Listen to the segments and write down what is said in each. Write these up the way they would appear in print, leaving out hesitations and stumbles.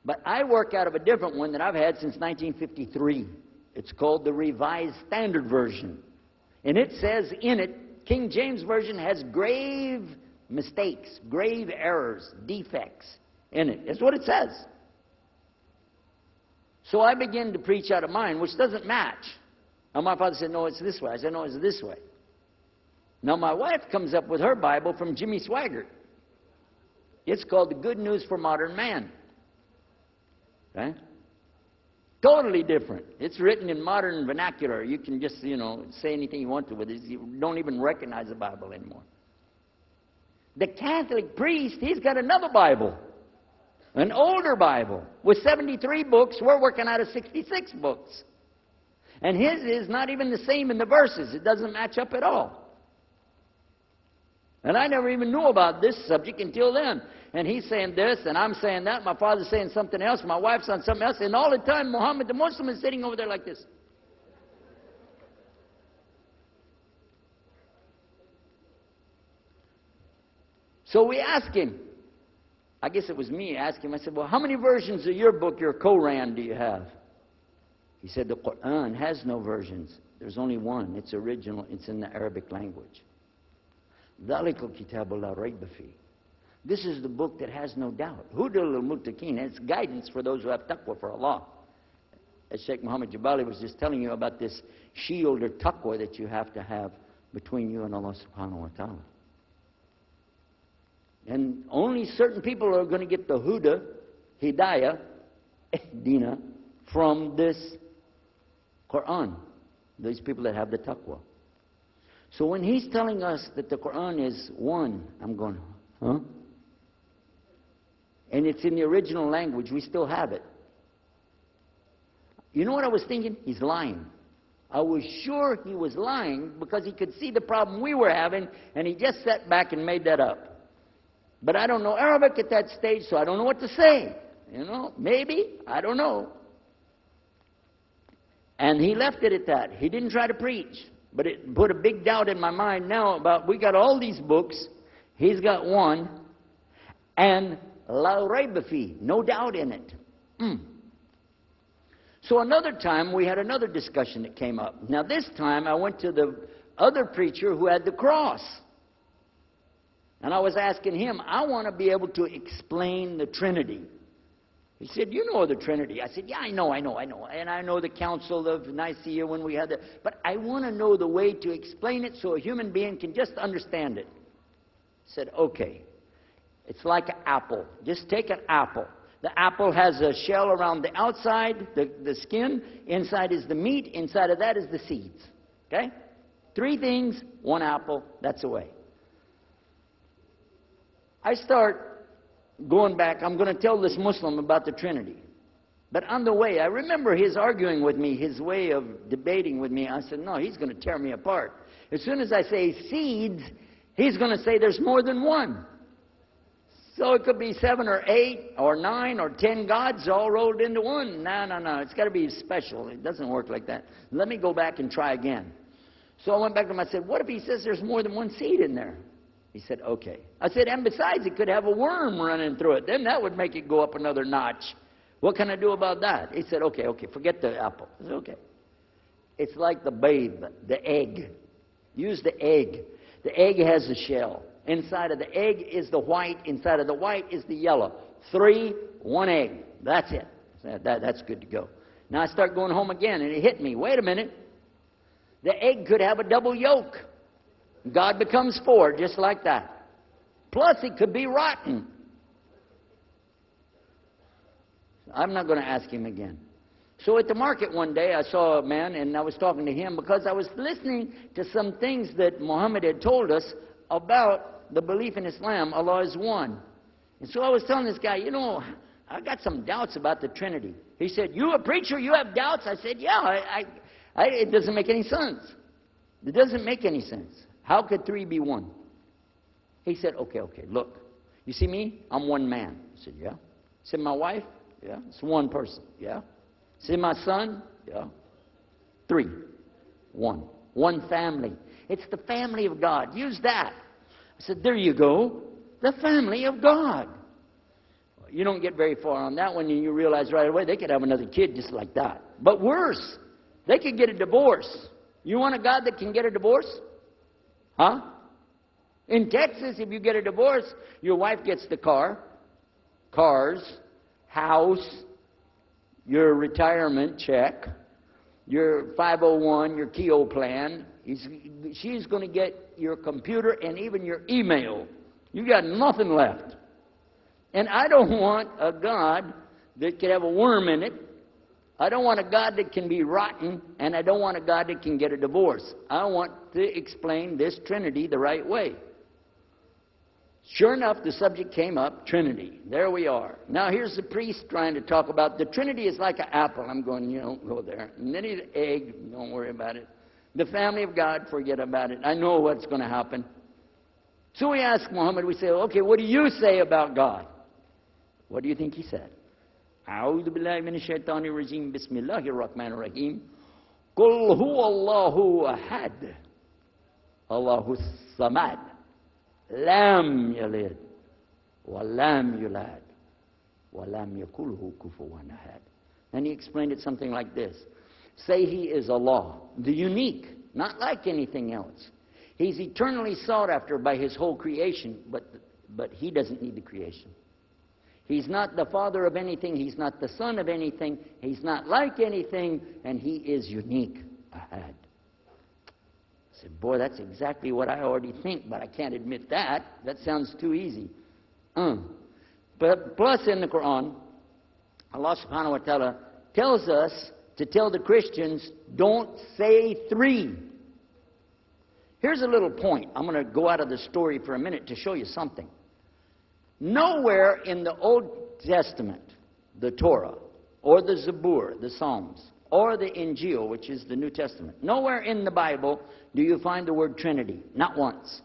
But I work out of a different one that I've had since 1953. It's called the Revised Standard Version. And it says in it, King James Version has grave mistakes, grave errors, defects in it. That's what it says. So I begin to preach out of mine, which doesn't match. And my father said, no, it's this way. I said, no, it's this way. Now my wife comes up with her Bible from Jimmy Swaggart. It's called The Good News for Modern Man. Okay? Totally different. It's written in modern vernacular. You can just, say anything you want to with it. You don't even recognize the Bible anymore. The Catholic priest, he's got another Bible. An older Bible with 73 books. We're working out of 66 books. And his is not even the same in the verses. It doesn't match up at all. And I never even knew about this subject until then. And he's saying this, and I'm saying that. My father's saying something else. My wife's saying something else. And all the time, Muhammad the Muslim is sitting over there like this. So we asked him. I guess it was me asking him. I said, well, how many versions of your book, your Quran, do you have? He said, the Quran has no versions. There's only one. It's original. It's in the Arabic language. ذَلِكَ الْكِتَابُ لَا رَيْبَ فِيهِ. This is the book that has no doubt. هُدًى لِلْمُتَّقِينَ. It's guidance for those who have taqwa for Allah. As Sheikh Muhammad Jabali was just telling you about this shield or taqwa that you have to have between you and Allah subhanahu wa ta'ala. And only certain people are going to get the huda, hidayah, dina, from this Quran. These people that have the taqwa. So when he's telling us that the Quran is one, I'm going, huh? And it's in the original language, we still have it. You know what I was thinking? He's lying. I was sure he was lying because he could see the problem we were having, and he just sat back and made that up. But I don't know Arabic at that stage, so I don't know what to say. Maybe, I don't know. And he left it at that. He didn't try to preach. But it put a big doubt in my mind now about, we got all these books, he's got one, and la rayba fi, no doubt in it. So another time, we had another discussion that came up. Now this time, I went to the other preacher who had the cross. And I was asking him, I want to be able to explain the Trinity. He said, you know the Trinity. I said, yeah, I know. And I know the Council of Nicaea when we had that. But I want to know the way to explain it so a human being can just understand it. He said, okay. It's like an apple. Just take an apple. The apple has a shell around the outside, the skin. Inside is the meat. Inside of that is the seeds. Okay? 3 things, 1 apple. That's the way. I start going back. I'm going to tell this Muslim about the Trinity. But on the way, I remember his arguing with me, his way of debating with me. I said, no, he's going to tear me apart. As soon as I say seeds, he's going to say there's more than one. So it could be 7 or 8 or 9 or 10 gods all rolled into one. No. It's got to be special. It doesn't work like that. Let me go back and try again. So I went back to him. I said, what if he says there's more than one seed in there? He said, okay. I said, and besides, it could have a worm running through it. Then that would make it go up another notch. What can I do about that? He said, okay, forget the apple. I said, okay. It's like the babe, the egg. Use the egg. The egg has a shell. Inside of the egg is the white. Inside of the white is the yellow. 3, 1 egg. That's it. That's good to go. Now I start going home again, and it hit me. Wait a minute. The egg could have a double yolk. God becomes 4, just like that. Plus, it could be rotten. I'm not going to ask him again. So at the market one day, I saw a man, and I was talking to him because I was listening to some things that Muhammad had told us about the belief in Islam. Allah is one. And so I was telling this guy, I got some doubts about the Trinity. He said, you a preacher, you have doubts? I said, yeah, it doesn't make any sense. It doesn't make any sense. How could 3 be 1? He said, okay, look. You see me? I'm one man. I said, yeah. He said, my wife? Yeah. It's one person. Yeah. He said, my son? Yeah. 3. 1. One family. It's the family of God. Use that. I said, there you go. The family of God. you don't get very far on that one, and you realize right away they could have another kid just like that. But worse, they could get a divorce. You want a God that can get a divorce? Huh? In Texas, if you get a divorce, your wife gets the cars, house, your retirement check, your 501, your Keogh plan. She's going to get your computer and even your email. You got nothing left. And I don't want a God that could have a worm in it. I don't want a God that can be rotten, and I don't want a God that can get a divorce. I want to explain this Trinity the right way. Sure enough, the subject came up, Trinity. There we are. Now here's the priest trying to talk about the Trinity is like an apple. I'm going, go there. And then the egg, don't worry about it. The family of God, forget about it. I know what's going to happen. So we ask Muhammad, we say, okay, what do you say about God? What do you think he said? أعوذ بالله من الشيطان الرجيم بسم الله الرحمن الرحيم قل هو الله أحد الله الصمد لم يلد ولم يولد ولم يكن له كفوا أحد. And he explained it something like this. Say he is Allah, the unique, not like anything else. He's eternally sought after by his whole creation, but he doesn't need the creation. He's not the father of anything. He's not the son of anything. He's not like anything, and he is unique. Ahad. I said, boy, that's exactly what I already think, but I can't admit that. That sounds too easy. But plus in the Quran, Allah subhanahu wa ta'ala tells us to tell the Christians, don't say three. Here's a little point. I'm going to go out of the story for a minute to show you something. Nowhere in the Old Testament, the Torah, or the Zabur, the Psalms, or the Injil, which is the New Testament, nowhere in the Bible do you find the word Trinity. Not once.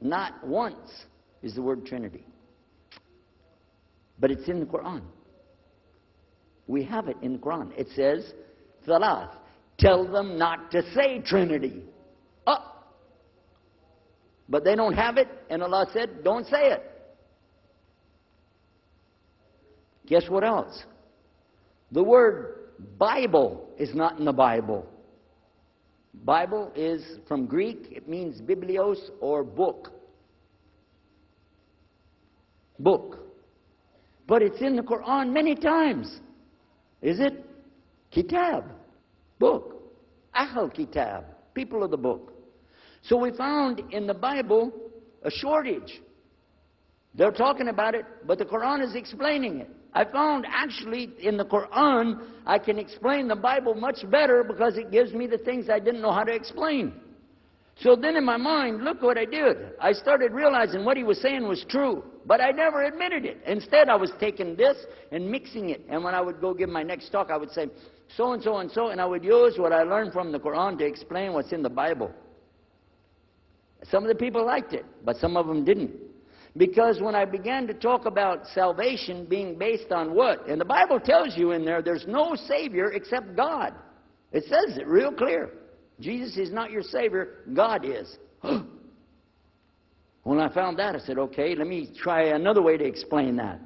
Not once is the word Trinity. But it's in the Quran. We have it in the Quran. It says, Thalath, tell them not to say Trinity. But they don't have it, and Allah said, don't say it. Guess what else? The word Bible is not in the Bible. Bible is from Greek. It means biblios or book. Book. But it's in the Quran many times. Is it? Kitab. Book. Ahl Kitab. People of the book. So we found in the Bible a shortage. They're talking about it, but the Quran is explaining it. I found actually in the Quran, I can explain the Bible much better because it gives me the things I didn't know how to explain. So then in my mind, look what I did. I started realizing what he was saying was true, but I never admitted it. Instead, I was taking this and mixing it. And when I would go give my next talk, I would say, so and so and so, and I would use what I learned from the Quran to explain what's in the Bible. Some of the people liked it, but some of them didn't. Because when I began to talk about salvation being based on what? And the Bible tells you in there, there's no Savior except God. It says it real clear. Jesus is not your Savior, God is. When I found that, I said, okay, let me try another way to explain that.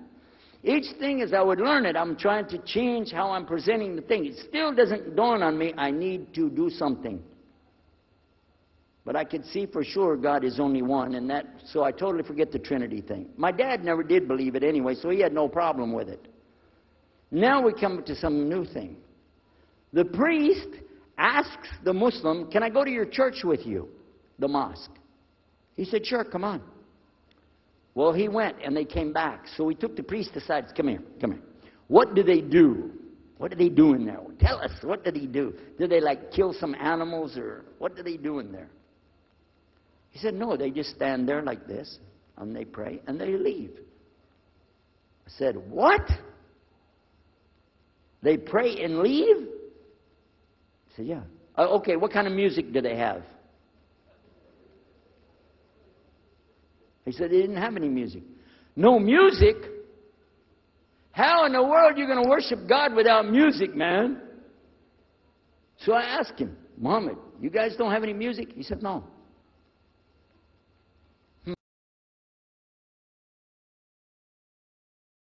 Each thing as I would learn it, I'm trying to change how I'm presenting the thing. It still doesn't dawn on me, I need to do something. But I could see for sure God is only one, and so I totally forget the Trinity thing. My dad never did believe it anyway, so he had no problem with it. Now we come to some new thing. The priest asks the Muslim, can I go to your church with you, the mosque? He said, sure, come on. Well, he went, and they came back. So we took the priest aside. Come here, come here. What do they do? What do they do in there? Tell us, what do they do? Do they like kill some animals, or what do they do in there? He said, no, they just stand there like this, and they pray, and they leave. I said, what? They pray and leave? He said, yeah. Okay, what kind of music do they have? He said they didn't have any music. No music? How in the world are you going to worship God without music, man? So I asked him, Muhammad, you guys don't have any music? He said, no.